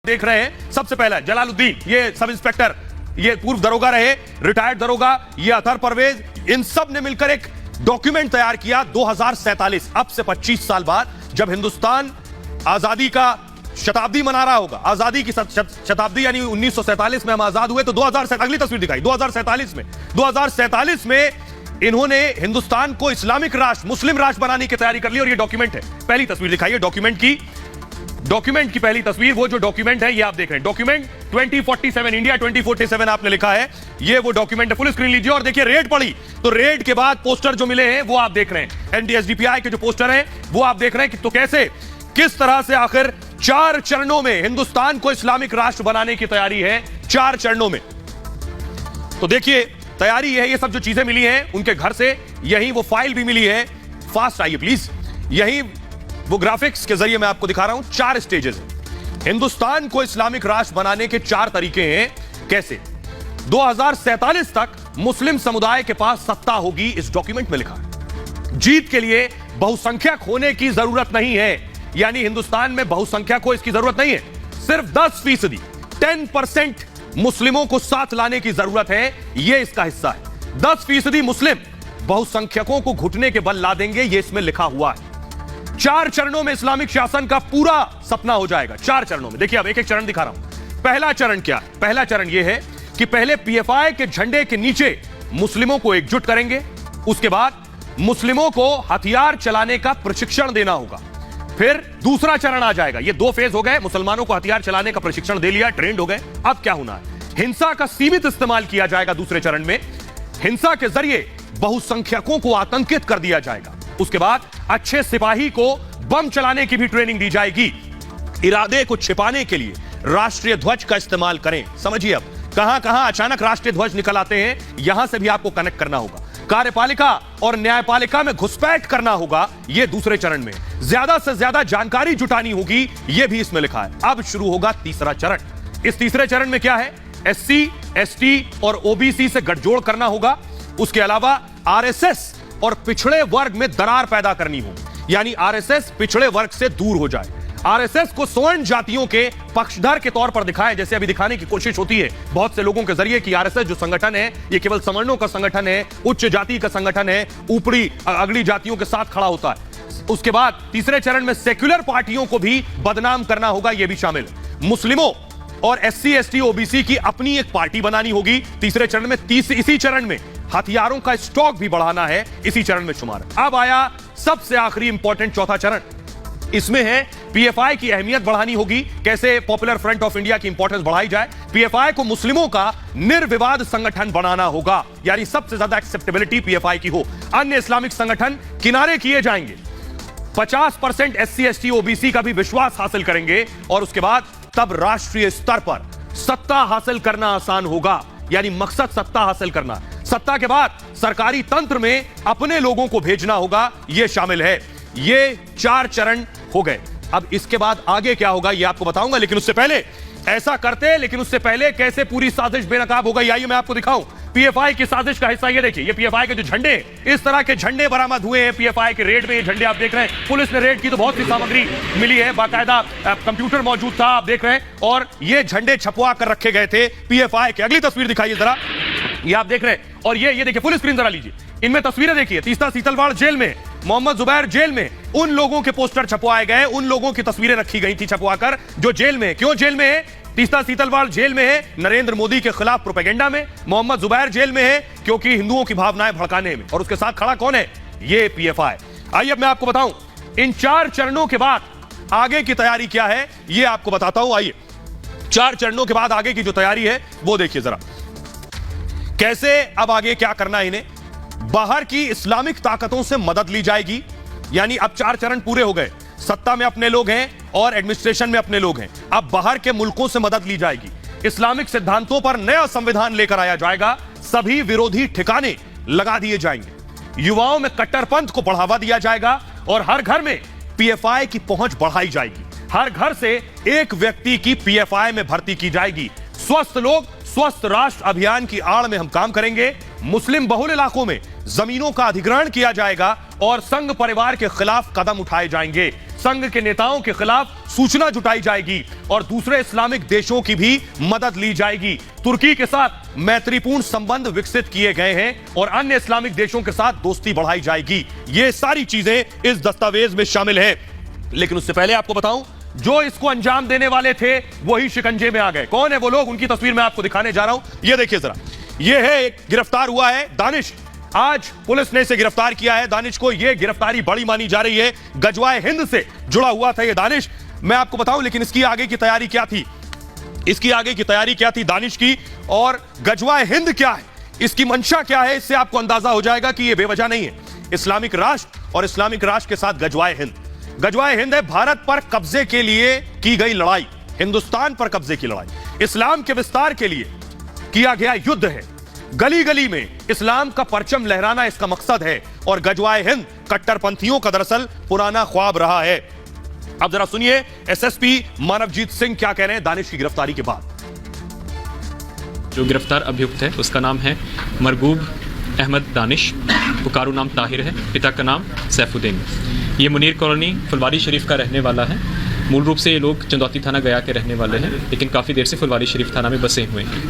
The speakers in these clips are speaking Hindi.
देख रहे हैं सबसे पहला जलालुद्दीन, ये सब इंस्पेक्टर, ये पूर्व दरोगा रहे, रिटायर्ड दरोगा, ये अतहर परवेज, इन सब ने मिलकर एक डॉक्यूमेंट तैयार किया 2047, अब से 25 साल बाद, जब हिंदुस्तान आजादी का शताब्दी मना रहा होगा। आजादी की शताब्दी यानी 1947 में हम आजाद हुए, तो 2047, अगली तस्वीर दिखाई, 2047 में इन्होंने हिंदुस्तान को इस्लामिक राष्ट्र, मुस्लिम राष्ट्र बनाने की तैयारी कर ली। और ये डॉक्यूमेंट है, पहली तस्वीर दिखाई डॉक्यूमेंट की पहली तस्वीर, वो जो डॉक्यूमेंट है ये आप देख रहे हैं, डॉक्यूमेंट 2047, इंडिया 2047 आपने लिखा है, ये वो डॉक्यूमेंट है। फुल स्क्रीन लीजिए और देखिए रेड पड़ी, तो रेड के बाद पोस्टर जो मिले हैं वो आप देख रहे हैं, एनडीएसडीपीआई के जो पोस्टर हैं वो आप देख रहे हैं कि तो कैसे, किस तरह से आखिर 4 चरणों में हिंदुस्तान को इस्लामिक राष्ट्र बनाने की तैयारी है, 4 चरणों में। तो देखिए तैयारी है, ये सब जो चीजें मिली हैं उनके घर से, यही वो फाइल भी मिली है, फास्ट आइए प्लीज, यही वो ग्राफिक्स के जरिए मैं आपको दिखा रहा हूं। 4 स्टेजेस हैं, हिंदुस्तान को इस्लामिक राष्ट्र बनाने के 4 तरीके हैं। कैसे 2047 तक मुस्लिम समुदाय के पास सत्ता होगी, इस डॉक्यूमेंट में लिखा है। जीत के लिए बहुसंख्यक होने की जरूरत नहीं है, यानी हिंदुस्तान में बहुसंख्यक को इसकी जरूरत नहीं है, सिर्फ 10% 10% मुस्लिमों को साथ लाने की जरूरत है, यह इसका हिस्सा है। 10% मुस्लिम बहुसंख्यकों को घुटने के बल ला देंगे, यह इसमें लिखा हुआ है। 4 चरणों में इस्लामिक शासन का पूरा सपना हो जाएगा, 4 चरणों में। देखिए अब एक एक चरण दिखा रहा हूं। पहला चरण क्या है? पहला चरण यह है कि पहले पीएफआई के झंडे के नीचे मुस्लिमों को एकजुट करेंगे, उसके बाद मुस्लिमों को हथियार चलाने का प्रशिक्षण देना होगा। फिर दूसरा चरण आ जाएगा, ये 2 फेज हो गए, मुसलमानों को हथियार चलाने का प्रशिक्षण दे लिया, ट्रेंड हो गए। अब क्या होना है? हिंसा का सीमित इस्तेमाल किया जाएगा दूसरे चरण में, हिंसा के जरिए बहुसंख्यकों को आतंकित कर दिया जाएगा। उसके बाद अच्छे सिपाही को बम चलाने की भी ट्रेनिंग दी जाएगी। इरादे को छिपाने के लिए राष्ट्रीय ध्वज का इस्तेमाल करें। समझिए अब कहां कहां अचानक राष्ट्रीय ध्वज निकल आते हैं, यहां से भी आपको कनेक्ट करना होगा। कार्यपालिका और न्यायपालिका में घुसपैठ करना होगा, यह दूसरे चरण में। ज्यादा से ज्यादा जानकारी जुटानी होगी, यह भी इसमें लिखा है। अब शुरू होगा तीसरा चरण। इस तीसरे चरण में क्या है? एससी, एसटी और ओबीसी से गठजोड़ करना होगा। उसके अलावा आरएसएस और पिछड़े वर्ग में दरार पैदा करनी हो, यानी आरएसएस पिछड़े वर्ग से दूर हो जाए। आरएसएस को स्वर्ण जातियों के पक्षधर के तौर पर दिखाएं, जैसे अभी दिखाने की कोशिश होती है बहुत से लोगों के जरिए कि आरएसएस जो संगठन है ये केवल सवर्णों का संगठन है, उच्च जाति का संगठन है, ऊपरी अगली जातियों के साथ खड़ा होता है। उसके बाद तीसरे चरण में सेक्युलर पार्टियों को भी बदनाम करना होगा, यह भी शामिल। मुस्लिमों और एससी, एसटी, ओबीसी की अपनी एक पार्टी बनानी होगी तीसरे चरण में। इसी चरण में हथियारों का स्टॉक भी बढ़ाना है, इसी चरण में शुमार। अब आया सबसे आखिरी इंपॉर्टेंट चौथा चरण, इसमें है पीएफआई की अहमियत बढ़ानी होगी। कैसे? पॉपुलर फ्रंट ऑफ इंडिया की इंपॉर्टेंस बढ़ाई जाए। पीएफआई को मुस्लिमों का निर्विवाद संगठन बनाना होगा, यानी सबसे ज्यादा एक्सेप्टेबिलिटी पीएफआई की हो। अन्य इस्लामिक संगठन किनारे किए जाएंगे। 50% एससी, एसटी, ओबीसी का भी विश्वास हासिल करेंगे, और उसके बाद तब राष्ट्रीय स्तर पर सत्ता हासिल करना आसान होगा, यानी मकसद सत्ता हासिल करना। सत्ता के बाद सरकारी तंत्र में अपने लोगों को भेजना होगा, यह शामिल है। ये 4 चरण हो गए। अब इसके बाद आगे क्या होगा यह आपको बताऊंगा, लेकिन उससे पहले ऐसा करते, लेकिन उससे पहले कैसे पूरी साजिश बेनकाब हो गई, आइए मैं आपको दिखाऊं। पीएफआई की साजिश का हिस्सा ये देखिए, ये पीएफआई के जो झंडे, इस तरह के झंडे बरामद हुए हैं पीएफआई के रेड में। ये झंडे आप देख रहे हैं, पुलिस ने रेड की तो बहुत सी सामग्री मिली है, बाकायदा कंप्यूटर मौजूद था, आप देख रहे हैं, और ये झंडे छपवा कर रखे गए थे पीएफआई के। अगली तस्वीर दिखाइए जरा, ये आप देख रहे हैं, और ये देखिए फुल स्क्रीन जरा लीजिए, इनमें तस्वीरें देखिए। तीस्ता सीतलवाड़ जेल में, मोहम्मद जुबैर जेल में, उन लोगों के पोस्टर छपवाए गए, उन लोगों की तस्वीरें रखी गई थी छपवाकर जो जेल में। क्यों जेल में है? तीस्ता सीतलवाड़ जेल में है नरेंद्र मोदी के खिलाफ प्रोपेगेंडा में। मोहम्मद जुबैर जेल में है क्योंकि हिंदुओं की भावनाएं भड़काने में, और उसके साथ खड़ा कौन है? ये पीएफआई। आइए अब मैं आपको बताऊं इन 4 चरणों के बाद आगे की तैयारी क्या है, ये आपको बताता हूं। आइए 4 चरणों के बाद आगे की जो तैयारी है वो देखिए जरा, कैसे अब आगे क्या करना है इन्हें। बाहर की इस्लामिक ताकतों से मदद ली जाएगी, यानी अब 4 चरण पूरे हो गए। सत्ता में अपने लोग हैं और एडमिनिस्ट्रेशन में अपने लोग हैं, अब बाहर के मुल्कों से मदद ली जाएगी। इस्लामिक सिद्धांतों पर नया संविधान लेकर आया जाएगा, सभी विरोधी ठिकाने लगा दिए जाएंगे, युवाओं में कट्टरपंथ को बढ़ावा दिया जाएगा, और हर घर में पीएफआई की पहुंच बढ़ाई जाएगी। हर घर से एक व्यक्ति की पीएफआई में भर्ती की जाएगी। स्वस्थ लोग स्वस्थ राष्ट्र अभियान की आड़ में हम काम करेंगे। मुस्लिम बहुल इलाकों में जमीनों का अधिग्रहण किया जाएगा और संघ परिवार के खिलाफ कदम उठाए जाएंगे। संघ के नेताओं के खिलाफ सूचना जुटाई जाएगी और दूसरे इस्लामिक देशों की भी मदद ली जाएगी। तुर्की के साथ मैत्रीपूर्ण संबंध विकसित किए गए हैं और अन्य इस्लामिक देशों के साथ दोस्ती बढ़ाई जाएगी। ये सारी चीजें इस दस्तावेज में शामिल हैं। लेकिन उससे पहले आपको बताऊं, जो इसको अंजाम देने वाले थे वही शिकंजे में आ गए। कौन है वो लोग, उनकी तस्वीर मैं आपको दिखाने जा रहा हूं। ये देखिए जरा, ये है एक गिरफ्तार हुआ है दानिश। आज पुलिस ने इसे गिरफ्तार किया है दानिश को। यह गिरफ्तारी बड़ी मानी जा रही है। गजवाए हिंद से जुड़ा हुआ था यह दानिश। मैं आपको बताऊं लेकिन इसकी आगे की तैयारी क्या थी, इसकी आगे की तैयारी क्या थी दानिश की, और गजवाए हिंद क्या है, इसकी मंशा क्या है, इससे आपको अंदाजा हो जाएगा कि यह बेवजह नहीं है। इस्लामिक राष्ट्र और इस्लामिक राष्ट्र के साथ गजवाए हिंद। गजवाए हिंद है भारत पर कब्जे के लिए की गई लड़ाई, हिंदुस्तान पर कब्जे की लड़ाई, इस्लाम के विस्तार के लिए किया गया युद्ध है। गली गली में इस्लाम का परचम लहराना इसका मकसद है और गजवाए हिंद कट्टरपंथियों का दरअसल पुराना ख्वाब रहा है। अब जरा सुनिए एसएसपी मानवजीत सिंह क्या कह रहे हैं दानिश की गिरफ्तारी के बाद। जो गिरफ्तार अभियुक्त है उसका नाम है मरगूब अहमद दानिश, पुकारू नाम ताहिर है, पिता का नाम सैफुद्दीन। ये मुनीर कॉलोनी फुलवारी शरीफ का रहने वाला है। मूल रूप से ये लोग चंदौती थाना गया के रहने वाले हैं, लेकिन काफ़ी देर से फुलवारी शरीफ थाना में बसे हुए हैं।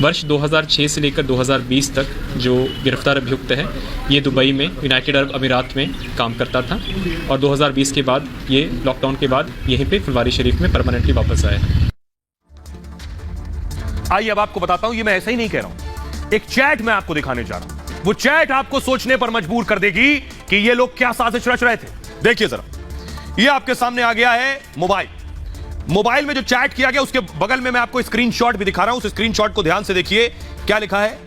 वर्ष 2006 से लेकर 2020 तक जो गिरफ्तार अभियुक्त है ये दुबई में यूनाइटेड अरब अमीरात में काम करता था और 2020 के बाद ये लॉकडाउन के बाद यहीं पे फुलवारी शरीफ में परमानेंटली वापस आया है। आइए अब आपको बताता हूं, ये मैं ऐसे ही नहीं कह रहा हूं, एक चैट मैं आपको दिखाने जा रहा हूं। वो चैट आपको सोचने पर मजबूर कर देगी कि ये लोग क्या साजिश रच रहे थे। देखिए जरा, ये आपके सामने आ गया है मोबाइल में जो चैट किया गया उसके बगल में मैं आपको स्क्रीनशॉट भी दिखा रहा हूं। उस स्क्रीनशॉट को ध्यान से देखिए, क्या लिखा है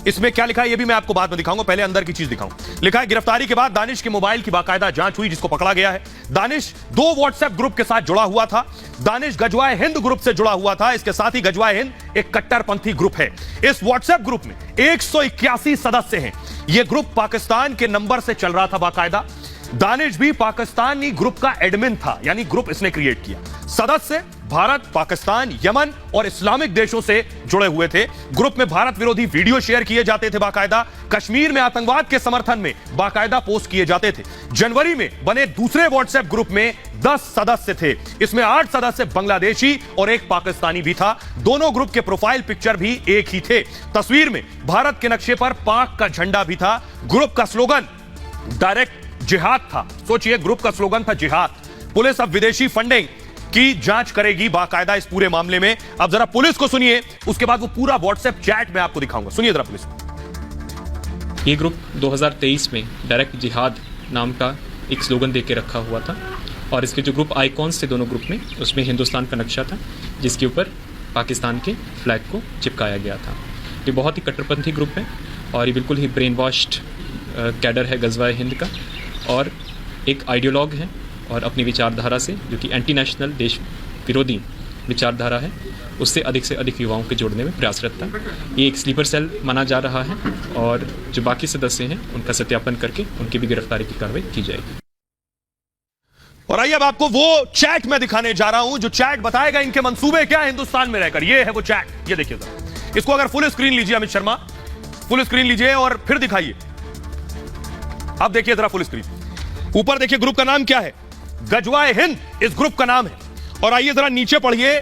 इसमें, क्या लिखा है ये भी मैं आपको बाद में दिखाऊंगा, पहले अंदर की चीज दिखाऊं। लिखा है गिरफ्तारी के बाद दानिश के मोबाइल की बाकायदा जांच हुई जिसको पकड़ा गया है। दानिश 2 व्हाट्सएप ग्रुप के साथ जुड़ा हुआ था। दानिश गजवाए हिंद ग्रुप से जुड़ा हुआ था। इसके साथ ही गजवाए हिंद एक कट्टरपंथी ग्रुप है। इस व्हाट्सएप ग्रुप में 181 सदस्य हैं। यह ग्रुप पाकिस्तान के नंबर से चल रहा था बाकायदा। दानिश भी पाकिस्तानी ग्रुप का एडमिन था, यानी ग्रुप इसने क्रिएट किया। सदस्य भारत, पाकिस्तान, यमन और इस्लामिक देशों से जुड़े हुए थे। ग्रुप में भारत विरोधी वीडियो शेयर किए जाते थे बाकायदा। कश्मीर में आतंकवाद के समर्थन में बाकायदा पोस्ट किए जाते थे। जनवरी में बने दूसरे व्हाट्सएप ग्रुप में 10 सदस्य थे। इसमें 8 सदस्य बांग्लादेशी और 1 पाकिस्तानी भी था। दोनों ग्रुप के प्रोफाइल पिक्चर भी एक ही थे। तस्वीर में भारत के नक्शे पर पाक का झंडा भी था। ग्रुप का स्लोगन डायरेक्ट जिहाद था। सोचिए, ग्रुप का स्लोगन था जिहाद। पुलिस अब विदेशी फंडिंग की जांच करेगी बाकायदा इस पूरे मामले में। अब जरा पुलिस को सुनिए, उसके बाद वो पूरा व्हाट्सएप चैट मैं आपको दिखाऊंगा। सुनिए जरा पुलिस को। ये ग्रुप 2023 में डायरेक्ट जिहाद नाम का एक स्लोगन देके रखा हुआ था और इसके जो ग्रुप आइकॉन्स थे दोनों ग्रुप में, उसमें हिंदुस्तान का नक्शा था जिसके ऊपर पाकिस्तान के फ्लैग को चिपकाया गया था। ये बहुत ही कट्टरपंथी ग्रुप है और ये बिल्कुल ही ब्रेन वॉश्ड कैडर है गजवाए हिंद का और एक आइडियोलॉग है और अपनी विचारधारा से, जो कि एंटी नेशनल देश विरोधी विचारधारा है, उससे अधिक युवाओं के जोड़ने में प्रयासरत था। ये एक स्लीपर सेल माना जा रहा है और जो बाकी सदस्य हैं उनका सत्यापन करके उनकी भी गिरफ्तारी की कार्रवाई की जाएगी। और आइए अब आपको वो चैट मैं दिखाने जा रहा हूं जो चैट बताएगा इनके मंसूबे क्या है हिंदुस्तान में रहकर। ये है वो चैट, ये देखिए जरा। इसको अगर फुल स्क्रीन लीजिए अमित शर्मा, फुल स्क्रीन लीजिए और फिर दिखाइए। अब देखिए जरा फुल स्क्रीन, ऊपर देखिए ग्रुप का नाम क्या है, गजवाए हिंद इस ग्रुप का नाम है। और आइए जरा नीचे पढ़िए,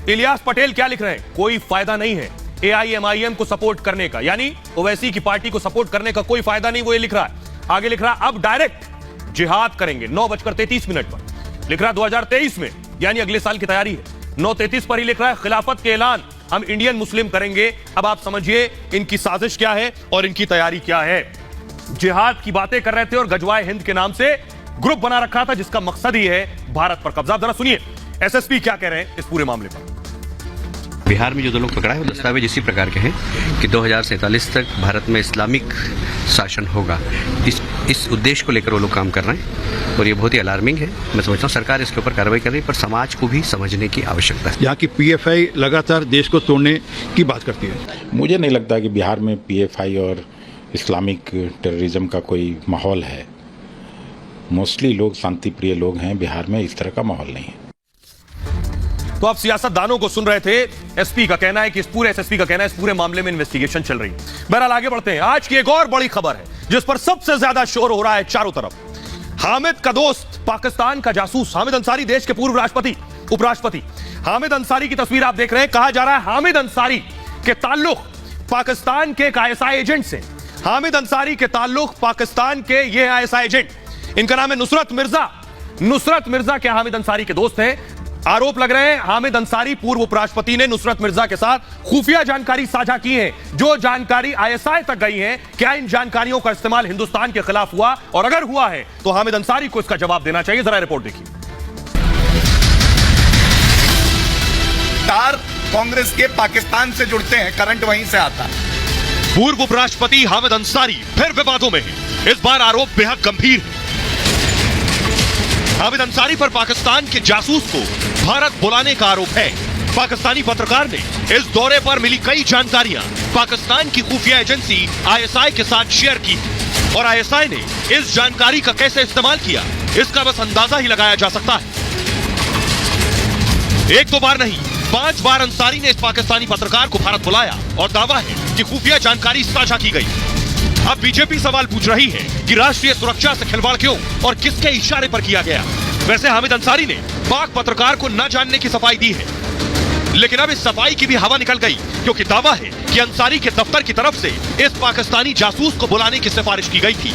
इलियास पटेल क्या लिख रहे हैं, कोई फायदा नहीं है AIMIM को सपोर्ट करने का, यानी ओवैसी की पार्टी को सपोर्ट करने का कोई फायदा नहीं, वो ये लिख रहा है। आगे लिख रहा है अब डायरेक्ट जिहाद करेंगे 9:33 पर। लिख रहा है 2023 में, यानी अगले साल की तैयारी है। 9:33 पर ही लिख रहा है खिलाफत के ऐलान हम इंडियन मुस्लिम करेंगे। अब आप समझिए इनकी साजिश क्या है और इनकी तैयारी क्या है। जिहाद की बातें कर रहे थे और गजवाए हिंद के नाम से ग्रुप बना रखा था जिसका मकसद ही है भारत पर कब्जा। जरा सुनिए SSP क्या कह रहे हैं इस पूरे मामले पर। बिहार में जो 2 लोग पकड़ा है वो दस्तावेज इसी प्रकार के हैं कि 2047 तक भारत में इस्लामिक शासन होगा। इस उद्देश्य को लेकर वो लोग काम कर रहे हैं और ये बहुत ही अलार्मिंग है। मैं समझता हूँ सरकार इसके ऊपर कार्रवाई कर रही है, पर समाज को भी समझने की आवश्यकता है। यहाँ की PFI लगातार देश को तोड़ने की बात करती है। मुझे नहीं लगता कि बिहार में PFI और इस्लामिक टेररिज्म का कोई माहौल है। मोस्टली लोग शांति प्रिय लोग हैं, बिहार में इस तरह का माहौल नहीं है। तो आप सियासतदानों को सुन रहे थे। SSP का कहना है कि इस पूरे मामले में इन्वेस्टिगेशन चल रही है। बहरहाल आगे बढ़ते हैं। आज की एक और बड़ी खबर है जिस पर सबसे ज्यादा शोर हो रहा है चारों तरफ। हामिद का दोस्त पाकिस्तान का जासूस। हामिद अंसारी देश के पूर्व राष्ट्रपति, उपराष्ट्रपति हामिद अंसारी की तस्वीर आप देख रहे हैं। कहा जा रहा है हामिद अंसारी के ताल्लुक पाकिस्तान के एक आईएसआई एजेंट से। हामिद अंसारी के ताल्लुक पाकिस्तान के ये आईएसआई एजेंट, इनका नाम है नुसरत मिर्जा। नुसरत मिर्जा के हामिद अंसारी के दोस्त हैं। आरोप लग रहे हैं हामिद अंसारी पूर्व उपराष्ट्रपति ने नुसरत मिर्जा के साथ खुफिया जानकारी साझा की है, जो जानकारी आईएसआई तक गई है। क्या इन जानकारियों का इस्तेमाल हिंदुस्तान के खिलाफ हुआ, और अगर हुआ है तो हामिद अंसारी को इसका जवाब देना चाहिए। जरा रिपोर्ट देखिए। तार कांग्रेस के पाकिस्तान से जुड़ते हैं, करंट वहीं से आता है। पूर्व उपराष्ट्रपति हामिद अंसारी फिर विवादों में है। इस बार आरोप बेहद गंभीर है। हामिद अंसारी पर पाकिस्तान के जासूस को भारत बुलाने का आरोप है। पाकिस्तानी पत्रकार ने इस दौरे पर मिली कई जानकारियां पाकिस्तान की खुफिया एजेंसी आईएसआई के साथ शेयर की, और आईएसआई ने इस जानकारी का कैसे इस्तेमाल किया, इसका बस अंदाजा ही लगाया जा सकता है। एक दो बार नहीं, 5 बार अंसारी ने इस पाकिस्तानी पत्रकार को भारत बुलाया और दावा है कि खुफिया जानकारी साझा की गई। अब बीजेपी सवाल पूछ रही है कि राष्ट्रीय सुरक्षा से खिलवाड़ क्यों और किसके इशारे पर किया गया। वैसे हामिद अंसारी ने पाक पत्रकार को न जानने की सफाई दी है, लेकिन अब इस सफाई की भी हवा निकल गई, क्योंकि दावा है कि अंसारी के दफ्तर की तरफ से इस पाकिस्तानी जासूस को बुलाने की सिफारिश की गई थी।